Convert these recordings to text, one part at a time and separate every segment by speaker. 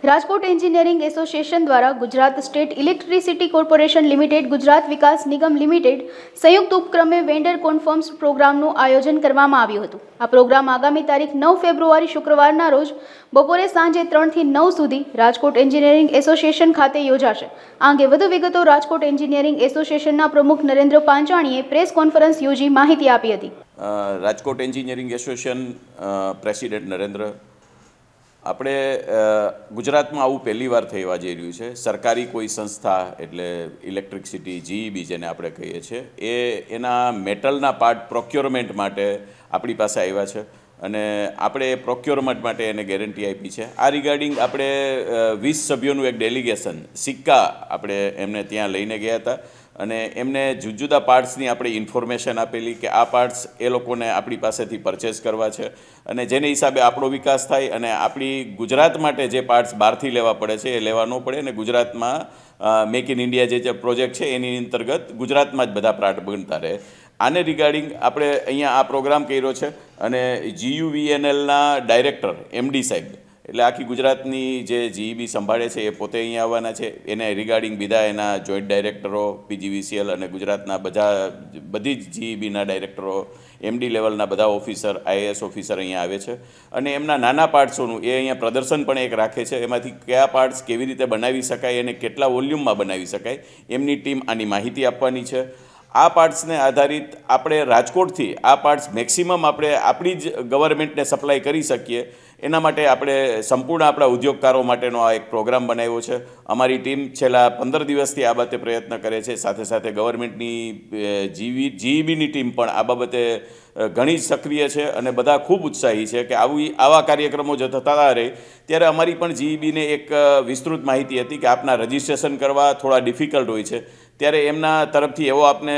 Speaker 1: Rajkot engineering association દ્વારા Gujarat state electricity corporation limited, Gujarat Vikas Nigam limited સંયુક્ત ઉપક્રમે વેન્ડર કોન્ફરન્સ પ્રોગ્રામનું આયોજન કરવામાં આવ્યું હતું। આ પ્રોગ્રામ આગામી તારીખ 9 ફેબ્રુઆરી શુક્રવારના રોજ બપોરે સાંજે 3 થી 9 સુધી રાજકોટ એન્જિનિયરિંગ એસોસિએશન ખાતે યોજાશે। આ અંગે વધુ વિગતો રાજકોટ એન્જિનિયરિંગ એસોસિએશનના પ્રમુખ નરેન્દ્ર પાંચાણીએ પ્રેસ કોન્ફરન્સ યોજી માહિતી આપી હતી।
Speaker 2: Rajkot engineering association president Narendra, આપણે ગુજરાતમાં આવું પહેલી વાર થવા જઈ રહ્યું છે। સરકારી કોઈ સંસ્થા એટલે ઇલેક્ટ્રિસિટી જીઈબી જેને આપણે કહીએ છીએ એના મેટલના પાર્ટ પ્રોક્યોરમેન્ટ માટે આપણી પાસે આવ્યા છે અને આપણે પ્રોક્યોરમેન્ટ માટે એને ગેરંટી આપી છે। આ રિગાર્ડિંગ આપણે 20 સભ્યોનું એક ડેલિગેશન સિક્કા આપણે એમને ત્યાં લઈને ગયા હતા અને એમને જુદા જુદા પાર્ટ્સની આપણે ઇન્ફોર્મેશન આપેલી કે આ પાર્ટ્સ એ લોકોને આપણી પાસેથી પરચેસ કરવા છે અને જેને હિસાબે આપણો વિકાસ થાય અને આપણી ગુજરાત માટે જે પાર્ટ્સ બહારથી લેવા પડે છે એ લેવા ન પડે અને ગુજરાતમાં મેક ઇન ઇન્ડિયા જે પ્રોજેક્ટ છે એની અંતર્ગત ગુજરાતમાં જ બધા પાર્ટ બનતા રહે। આને રિગાર્ડિંગ આપણે અહીંયા આ પ્રોગ્રામ કર્યો છે અને GUVNLના ડાયરેક્ટર MD સાહેબ એટલે આખી ગુજરાતની જે જીઈબી સંભાળે છે એ પોતે અહીંયા આવવાના છે। એને રિગાર્ડિંગ બીજા એના જોઈન્ટ ડાયરેક્ટરો PGVCL અને ગુજરાતના બધી જ જીઈબીના ડાયરેક્ટરો MD લેવલના બધા ઓફિસર IAS ઓફિસર અહીંયા આવે છે અને એમના નાના પાર્ટ્સોનું એ અહીંયા પ્રદર્શન પણ એક રાખે છે। એમાંથી કયા પાર્ટ્સ કેવી રીતે બનાવી શકાય અને કેટલા વોલ્યુમમાં બનાવી શકાય એમની ટીમ આની માહિતી આપવાની છે। આ પાર્ટ્સને આધારિત આપણે રાજકોટથી આ પાર્ટ્સ મેક્સિમમ આપણે આપણી જ ગવર્મેન્ટને સપ્લાય કરી શકીએ એના માટે આપણે સંપૂર્ણ આપણા ઉદ્યોગકારો માટેનો આ એક પ્રોગ્રામ બનાવ્યો છે। અમારી ટીમ છેલ્લા 15 દિવસથી આ બાબતે પ્રયત્ન કરે છે। સાથે સાથે ગવર્મેન્ટની જીઈબીની ટીમ પણ આ બાબતે ઘણી જ સક્રિય છે અને બધા ખૂબ ઉત્સાહી છે કે આવા કાર્યક્રમો જો થતા રહે ત્યારે અમારી પણ જીઈબીને એક વિસ્તૃત માહિતી હતી કે આપના રજિસ્ટ્રેશન કરવા થોડા ડિફિકલ્ટ હોય છે ત્યારે એમના તરફથી એવો આપને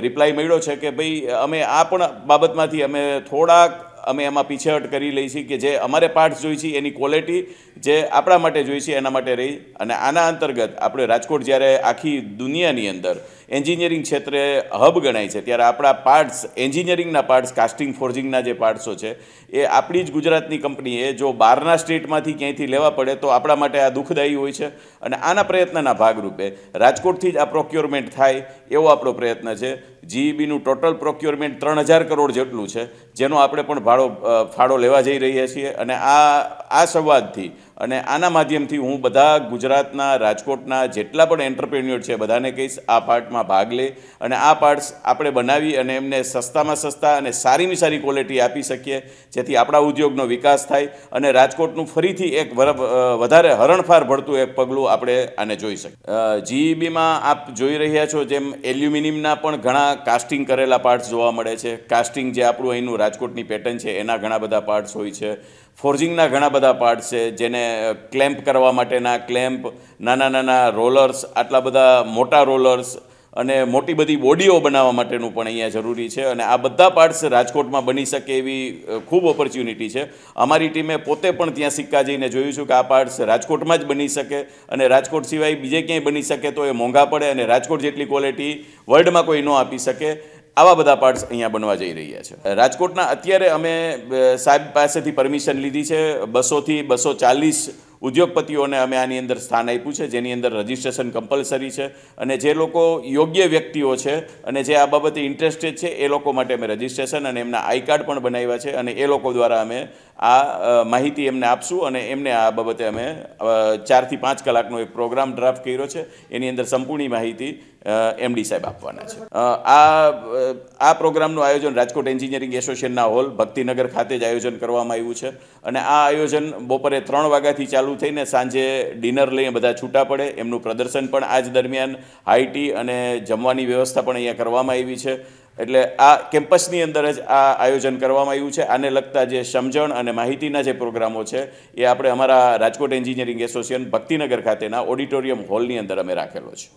Speaker 2: રિપ્લાય મળ્યો છે કે ભાઈ અમે આ પણ બાબતમાંથી અમે એમાં પીછેહટ કરી લઈ છીએ કે જે અમારે પાર્ટ્સ જોઈ છે એની ક્વોલિટી જે આપણા માટે જોઈ છે એના માટે રહી અને આના અંતર્ગત આપણે રાજકોટ જ્યારે આખી દુનિયાની અંદર એન્જિનિયરિંગ ક્ષેત્રે હબ ગણાય છે ત્યારે આપણા પાર્ટ્સ એન્જિનિયરિંગના પાર્ટ્સ કાસ્ટિંગ ફોર્જિંગના જે પાર્ટ્સો છે એ આપણી જ ગુજરાતની કંપનીએ જો બહારના સ્ટેટમાંથી ક્યાંયથી લેવા પડે તો આપણા માટે આ દુઃખદાયી હોય છે અને આના પ્રયત્નના ભાગરૂપે રાજકોટથી જ આ પ્રોક્યોરમેન્ટ થાય એવો આપણો પ્રયત્ન છે। જીઈબીનું ટોટલ પ્રોક્યોરમેન્ટ 3000 કરોડ જેટલું છે જેનો આપણે પણ ફાળો લેવા જઈ રહ્યા છીએ અને આ સંવાદથી અને આના માધ્યમથી હું બધા ગુજરાતના રાજકોટના જેટલા પણ એન્ટરપ્રેન્યોર છે બધાને કહીશ આ પાર્ટમાં ભાગ લે અને આ પાર્ટ્સ આપણે બનાવી અને એમને સસ્તામાં સસ્તા અને સારીમાં સારી ક્વોલિટી આપી શકીએ જેથી આપણા ઉદ્યોગનો વિકાસ થાય અને રાજકોટનું ફરીથી એક વધારે હરણફાર ભળતું એક પગલું આપણે આને જોઈ શકીએ। જીઈબીમાં આપ જોઈ રહ્યા છો જેમ એલ્યુમિનિયમના પણ ઘણા કાસ્ટિંગ કરેલા પાર્ટ્સ જોવા મળે છે। કાસ્ટિંગ જે આપણું અહીંનું રાજકોટની પેટર્ન છે એના ઘણા બધા પાર્ટ્સ હોય છે। ફોર્જિંગના ઘણા બધા પાર્ટ્સ છે જેને ક્લેમ્પ કરવા માટેના ક્લેમ્પ, નાના નાના રોલર્સ, આટલા બધા મોટા રોલર્સ અને મોટી બધી બોડીઓ બનાવવા માટેનું પણ અહીંયા જરૂરી છે અને આ બધા પાર્ટ્સ રાજકોટમાં બની શકે એવી ખૂબ ઓપોર્ચ્યુનિટી છે। અમારી ટીમે પોતે પણ ત્યાં સિક્કા જઈને જોયું છું કે આ પાર્ટ્સ રાજકોટમાં જ બની શકે અને રાજકોટ સિવાય બીજે ક્યાંય બની શકે તો એ મોંઘા પડે અને રાજકોટ જેટલી ક્વોલિટી વર્લ્ડમાં કોઈ ન આપી શકે આવા બધા પાર્ટ્સ અહીંયા બનવા જઈ રહ્યા છે। રાજકોટના અત્યારે અમે સાહેબ પાસેથી પરમિશન લીધી છે 200 થી 240 ઉદ્યોગપતિઓને અમે આની અંદર સ્થાન આપ્યું છે જેની અંદર રજિસ્ટ્રેશન કમ્પલસરી છે અને જે લોકો યોગ્ય વ્યક્તિઓ છે અને જે આ બાબતે ઇન્ટરેસ્ટેડ છે એ લોકો માટે અમે રજિસ્ટ્રેશન અને એમના આઈ કાર્ડ પણ બનાવ્યા છે અને એ લોકો દ્વારા અમે આ માહિતી એમને આપશું અને એમને આ બાબતે અમે 4 થી 5 કલાકનો એક પ્રોગ્રામ ડ્રાફ્ટ કર્યો છે એની અંદર સંપૂર્ણ માહિતી MD સાહેબ આપવાના છે। આ પ્રોગ્રામનું આયોજન રાજકોટ એન્જિનિયરિંગ એસોસિએશનના હોલ ભક્તિનગર ખાતે જ આયોજન કરવામાં આવ્યું છે અને આ આયોજન બપોરે 3 વાગ્યાથી ચાલુ થઈને સાંજે ડિનર લઈને બધા છૂટા પડે એમનું પ્રદર્શન પણ આજ દરમિયાન હાઈ ટી અને જમવાની વ્યવસ્થા પણ અહીંયા કરવામાં આવી છે। એટલે આ કેમ્પસની અંદર જ આ આયોજન કરવામાં આવ્યું છે। આને લગતા જે સમજણ અને માહિતીના જે પ્રોગ્રામો છે એ આપણે અમારા રાજકોટ એન્જિનિયરિંગ એસોસિએશન ભક્તિનગર ખાતેના ઓડિટોરિયમ હોલની અંદર અમે રાખેલો છે।